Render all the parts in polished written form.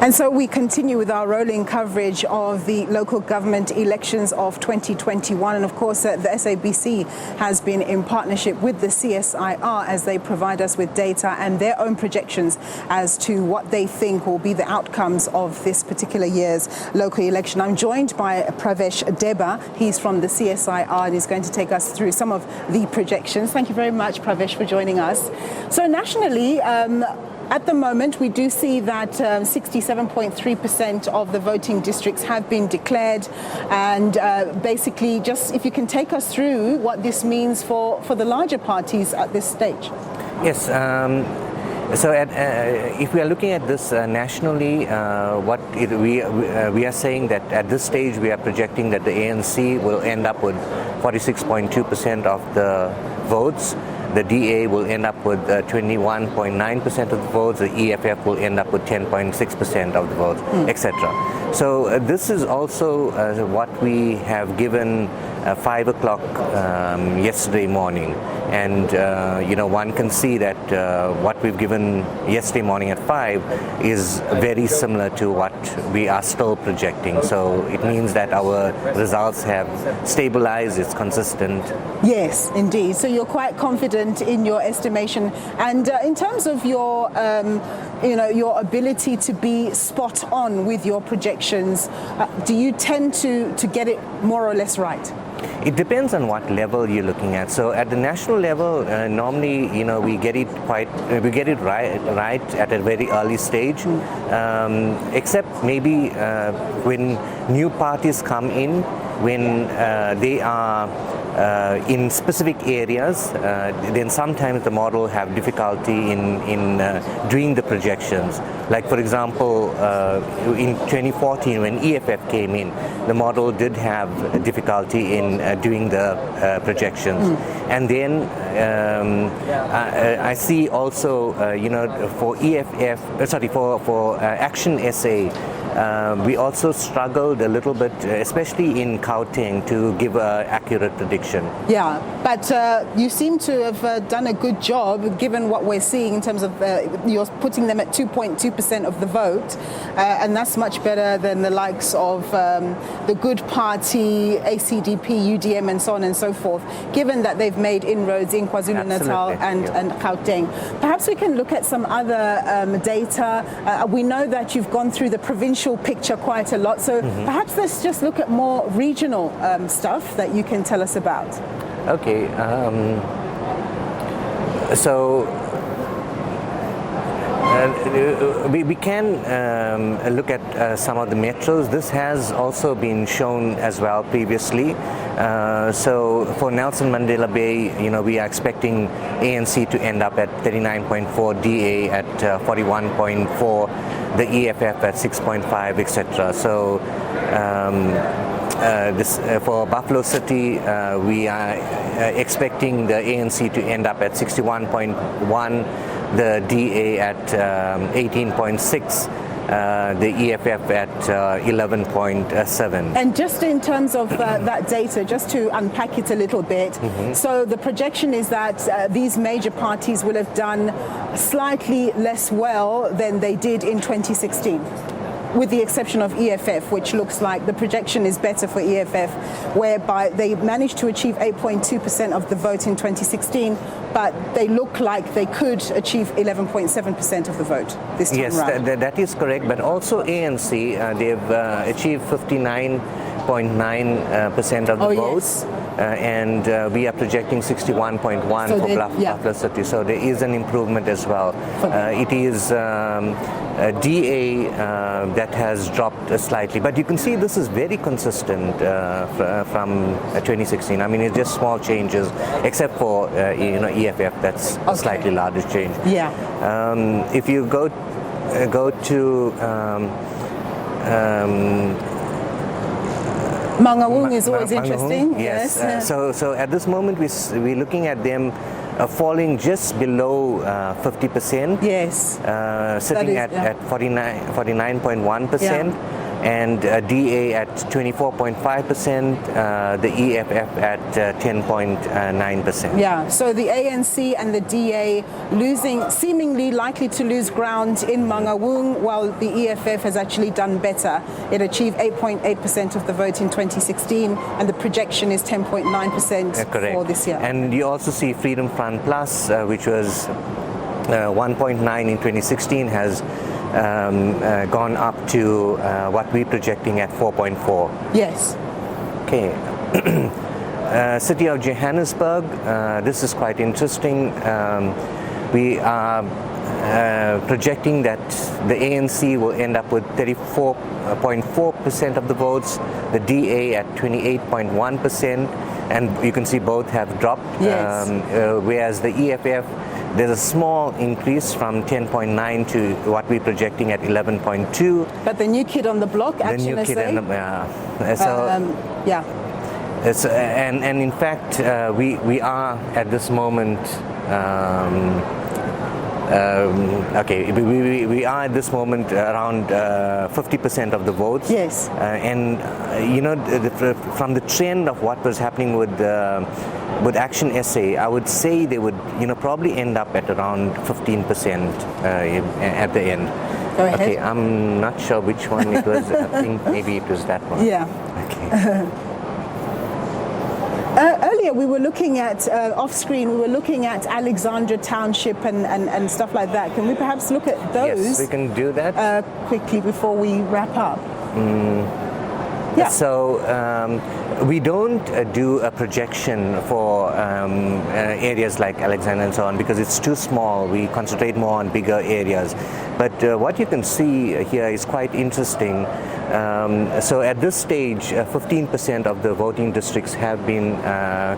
And so we continue with our rolling coverage of the local government elections of 2021. And of course, the SABC has been in partnership with the CSIR as they provide us with data and their own projections as to what they think will be the outcomes of this particular year's local election. I'm joined by Pravesh Deba. He's from the CSIR and is going to take us through some of the projections. Thank you very much, Pravesh, for joining us. So nationally, at the moment, we do see that 67.3% of the voting districts have been declared. And basically, just if you can take us through what this means for the larger parties at this stage. Yes. If we are looking at this nationally, we are saying that at this stage we are projecting that the ANC will end up with 46.2% of the votes. The DA will end up with 21.9% of the votes. The EFF will end up with 10.6% of the votes, etc. So this is also what we have given 5 o'clock yesterday morning, and one can see that what we've given yesterday morning at 5 is very similar to what we are still projecting. So it means that our results have stabilized, it's consistent. Yes, indeed. So you're quite confident in your estimation, and in terms of your your ability to be spot on with your projections, do you tend to get it more or less right? It depends on what level you're looking at. So at the national level, normally, we get it right at a very early stage, except maybe when new parties come in, when they are in specific areas, then sometimes the model have difficulty in doing the projections. Like for example, in 2014 when EFF came in, the model did have difficulty in doing the projections. And then I see also, for for Action SA, we also struggled a little bit, especially in Gauteng, to give an accurate prediction. Yeah, but you seem to have done a good job, given what we're seeing in terms of you're putting them at 2.2% of the vote, and that's much better than the likes of the Good Party, ACDP, UDM, and so on and so forth, given that they've made inroads in KwaZulu-Natal and Gauteng. Perhaps we can look at some other data. We know that you've gone through the provincial picture quite a lot, so perhaps let's just look at more regional stuff that you can tell us about. Okay, so we can look at some of the metros. This has also been shown as well previously. So for Nelson Mandela Bay, we are expecting ANC to end up at 39.4, DA at 41.4, the EFF at 6.5, etc. So for Buffalo City, we are expecting the ANC to end up at 61.1, the DA at 18.6, the EFF at 11.7. And just in terms of that data, just to unpack it a little bit, so the projection is that these major parties will have done slightly less well than they did in 2016. With the exception of EFF, which looks like the projection is better for EFF, whereby they managed to achieve 8.2% of the vote in 2016, but they look like they could achieve 11.7% of the vote this time around. Yes, that is correct, but also ANC, they've achieved 59.9% of the votes. Yes. And we are projecting 61.1 for Buffalo City, so there is an improvement as well. It is DA that has dropped slightly, but you can see this is very consistent from 2016. I mean, it's just small changes, except for EFF, that's a slightly larger change. Yeah. If you go to Mangaung is always interesting. Yes. So at this moment we're looking at them falling just below 50%. Yes. Sitting at 49.1%. and DA at 24.5%, the EFF at 10.9%. Yeah, so the ANC and the DA seemingly likely to lose ground in Mangaung, while the EFF has actually done better. It achieved 8.8% of the vote in 2016, and the projection is 10.9% for this year. And you also see Freedom Front Plus, which was 1.9 in 2016, has gone up to what we're projecting at 4.4. Yes. Okay. City of Johannesburg, this is quite interesting. We are projecting that the ANC will end up with 34.4% of the votes, the DA at 28.1%, and you can see both have dropped. Yes. Whereas the EFF, there's a small increase from 10.9 to what we're projecting at 11.2. But the new kid on the block, Action SA? Yeah. And in fact, we are at this moment, we are at this moment around 50% of the votes. Yes. And you know, from the trend of what was happening with Action SA, I would say they would, probably end up at around 15% at the end. Go ahead. Okay, I'm not sure which one it was. I think maybe it was that one. Yeah. Okay. Earlier we were looking at, off-screen, we were looking at Alexandra Township and stuff like that. Can we perhaps look at those? Yes, we can do that. Quickly before we wrap up. Yeah. So we don't do a projection for areas like Alexandra and so on because it's too small. We concentrate more on bigger areas. But what you can see here is quite interesting. So at this stage, 15% of the voting districts have been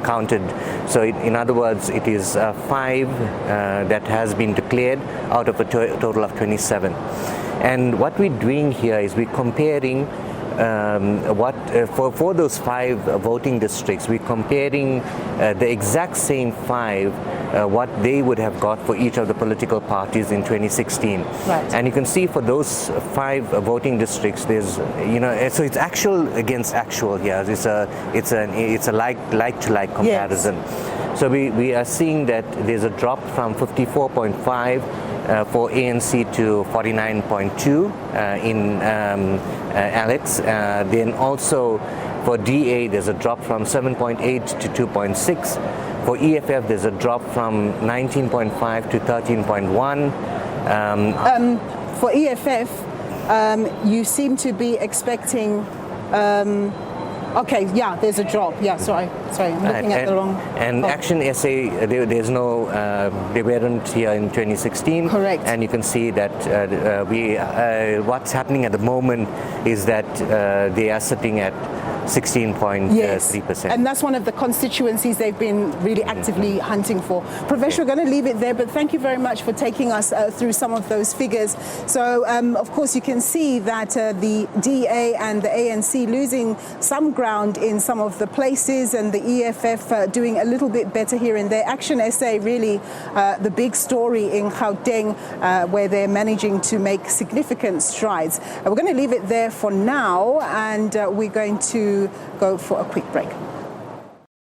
counted. So in other words, it is 5 that has been declared out of a total of 27. And what we're doing here is we're comparing for those 5 voting districts, we're comparing the exact same 5 what they would have got for each of the political parties in 2016. Right. And you can see for those 5 voting districts, there's so it's actual against actual here. It's a like to like comparison. Yes. So we are seeing that there's a drop from 54.5 for ANC to 49.2 in Alex. Then also for DA, there's a drop from 7.8 to 2.6. For EFF, there's a drop from 19.5 to 13.1. For EFF, you seem to be expecting. Okay, yeah, there's a drop. Yeah, sorry, I'm looking at the wrong. And Action SA, there's no, they weren't here in 2016. Correct. And you can see that what's happening at the moment is that they are sitting at 16.3%. Yes. And that's one of the constituencies they've been really actively hunting for. Professor, we're going to leave it there, but thank you very much for taking us through some of those figures. So, of course, you can see that the DA and the ANC losing some ground in some of the places, and the EFF doing a little bit better here and there. Action SA really the big story in Gauteng, where they're managing to make significant strides. We're going to leave it there for now, and we're going to go for a quick break.